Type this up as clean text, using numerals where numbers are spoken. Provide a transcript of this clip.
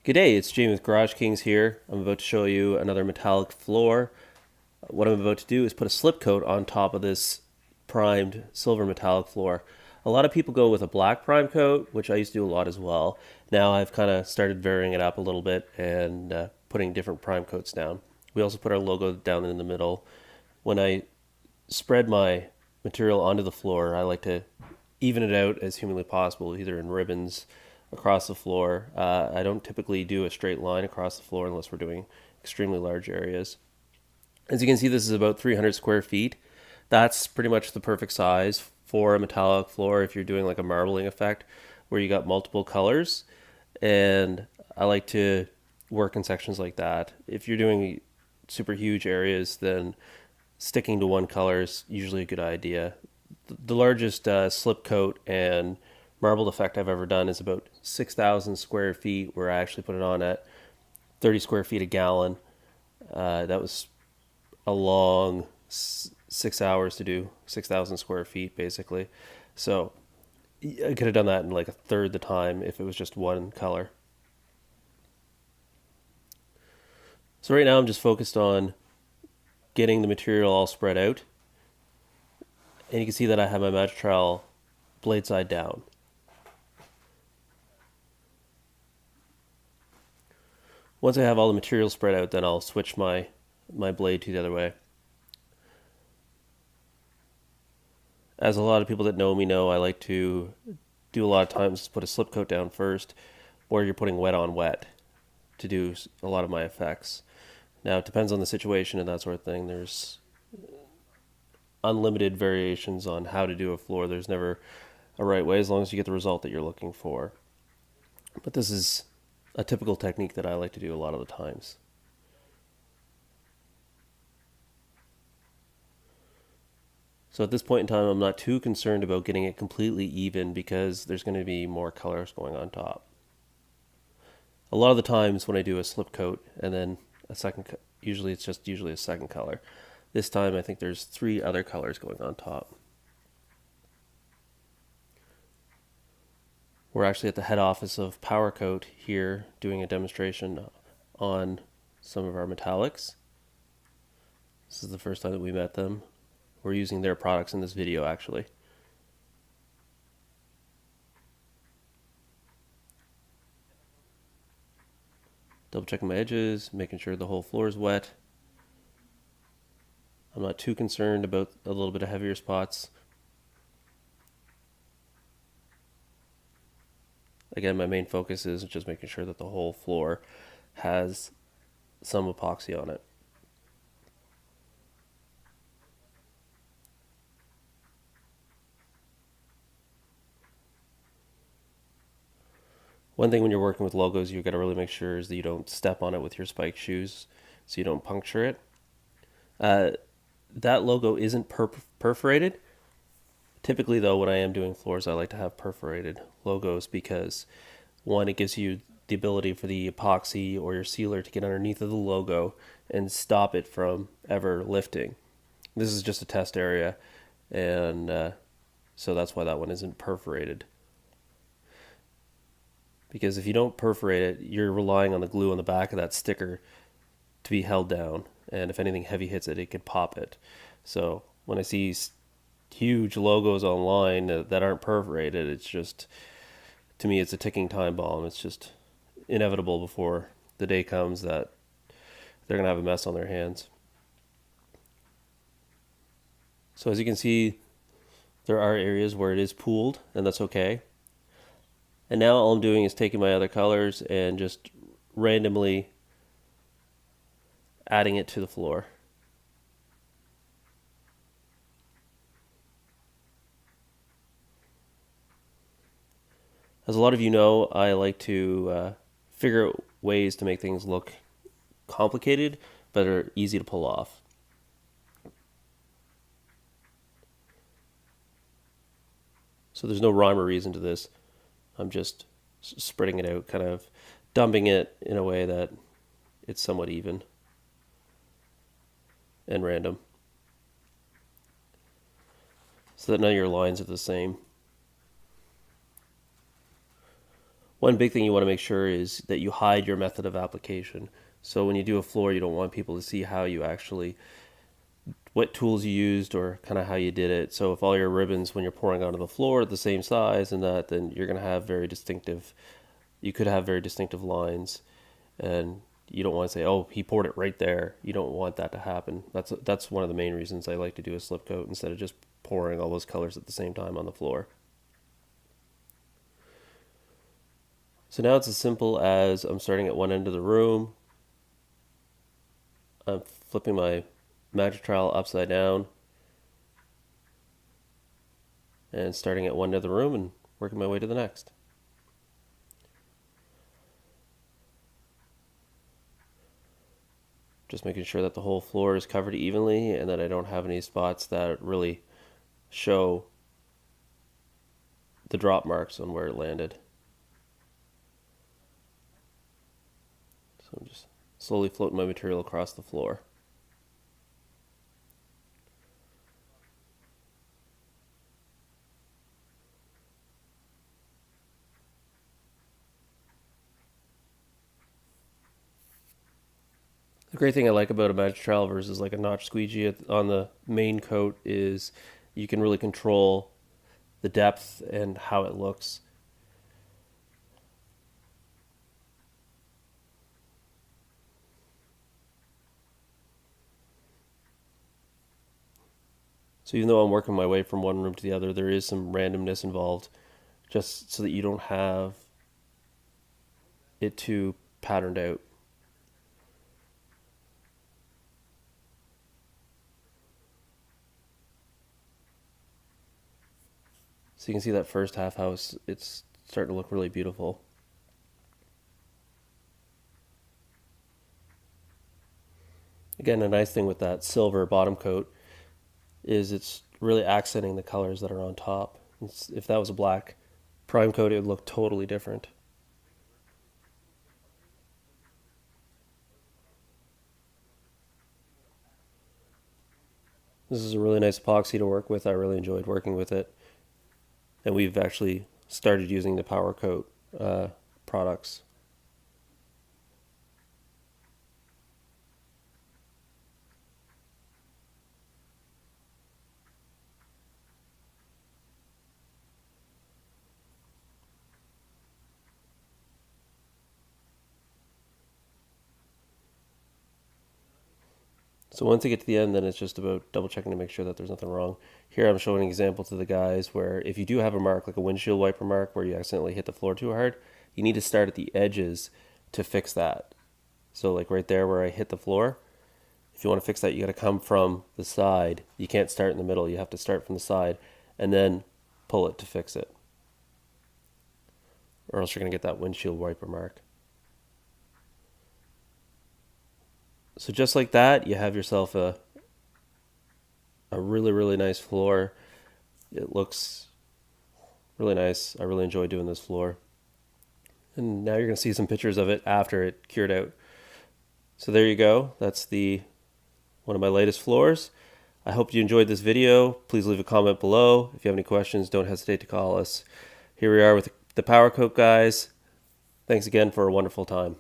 G'day, it's Jamie with Garage Kings here. I'm about to show you another metallic floor. What I'm about to do is put a slip coat on top of this primed silver metallic floor. A lot of people go with a black prime coat, which I used to do a lot as well. Now I've kind of started varying it up a little bit and putting different prime coats down. We also put our logo down in the middle. When I spread my material onto the floor, I like to even it out as humanly possible, either in ribbons across the floor. I don't typically do a straight line across the floor unless we're doing extremely large areas. As you can see, this is about 300 square feet. That's pretty much the perfect size for a metallic floor if you're doing like a marbling effect where you got multiple colors. And I like to work in sections like that. If you're doing super huge areas, then sticking to one color is usually a good idea. The largest slip coat and marbled effect I've ever done is about 6,000 square feet, where I actually put it on at 30 square feet a gallon. That was a long 6 hours to do 6,000 square feet, basically. So I could have done that in like a third the time if it was just one color. So right now I'm just focused on getting the material all spread out. And you can see that I have my magic trowel blade side down. Once I have all the material spread out, then I'll switch my blade to the other way. As a lot of people that know me know, I like to do a lot of times put a slip coat down first, where you're putting wet on wet to do a lot of my effects. Now it depends on the situation and that sort of thing. There's unlimited variations on how to do a floor. There's never a right way as long as you get the result that you're looking for. But this is a typical technique that I like to do a lot of the times. So at this point in time, I'm not too concerned about getting it completely even because there's going to be more colors going on top. A lot of the times when I do a slip coat and then a second, usually it's just usually a second color. This time I think there's 3 other colors going on top. We're actually at the head office of Power Coat here doing a demonstration on some of our metallics. This is the first time that we met them. We're using their products in this video actually. Double checking my edges, making sure the whole floor is wet. I'm not too concerned about a little bit of heavier spots. Again, my main focus is just making sure that the whole floor has some epoxy on it. One thing when you're working with logos you've got to really make sure is that you don't step on it with your spike shoes so you don't puncture it. That logo isn't perforated. Typically though, when I am doing floors, I like to have perforated logos because one, it gives you the ability for the epoxy or your sealer to get underneath of the logo and stop it from ever lifting. This is just a test area, and so that's why that one isn't perforated. Because if you don't perforate it, you're relying on the glue on the back of that sticker to be held down, and if anything heavy hits it, it could pop it. So when I see huge logos online that aren't perforated, it's just, to me, it's a ticking time bomb. It's just inevitable before the day comes that they're going to have a mess on their hands. So as you can see, there are areas where it is pooled, and that's okay. And now all I'm doing is taking my other colors and just randomly adding it to the floor. As a lot of you know, I like to figure out ways to make things look complicated but are easy to pull off. So there's no rhyme or reason to this. I'm just spreading it out, kind of dumping it in a way that it's somewhat even and random, so that none of your lines are the same. One big thing you want to make sure is that you hide your method of application. So when you do a floor, you don't want people to see how you actually, what tools you used or kind of how you did it. So if all your ribbons when you're pouring onto the floor are the same size and that, then you're going to have you could have very distinctive lines, and you don't want to say, oh, he poured it right there. You don't want that to happen. That's one of the main reasons I like to do a slip coat instead of just pouring all those colors at the same time on the floor. So now it's as simple as I'm starting at one end of the room. I'm flipping my magic trowel upside down and starting at one end of the room and working my way to the next. Just making sure that the whole floor is covered evenly and that I don't have any spots that really show the drop marks on where it landed. So I'm just slowly floating my material across the floor. The great thing I like about a magic trowel versus like a notch squeegee on the main coat is you can really control the depth and how it looks. So even though I'm working my way from one room to the other, there is some randomness involved just so that you don't have it too patterned out. So you can see that first half house, it's starting to look really beautiful. Again, a nice thing with that silver bottom coat is it's really accenting the colors that are on top. If that was a black prime coat, it would look totally different. This is a really nice epoxy to work with. I really enjoyed working with it. And we've actually started using the Power Coat products. So once you get to the end, then it's just about double checking to make sure that there's nothing wrong. Here I'm showing an example to the guys where if you do have a mark, like a windshield wiper mark where you accidentally hit the floor too hard, you need to start at the edges to fix that. So like right there where I hit the floor, if you want to fix that, you got to come from the side. You can't start in the middle. You have to start from the side and then pull it to fix it. Or else you're going to get that windshield wiper mark. So just like that, you have yourself a really, really nice floor. It looks really nice. I really enjoy doing this floor. And now you're going to see some pictures of it after it cured out. So there you go. That's one of my latest floors. I hope you enjoyed this video. Please leave a comment below. If you have any questions, don't hesitate to call us. Here we are with the Power Coat guys. Thanks again for a wonderful time.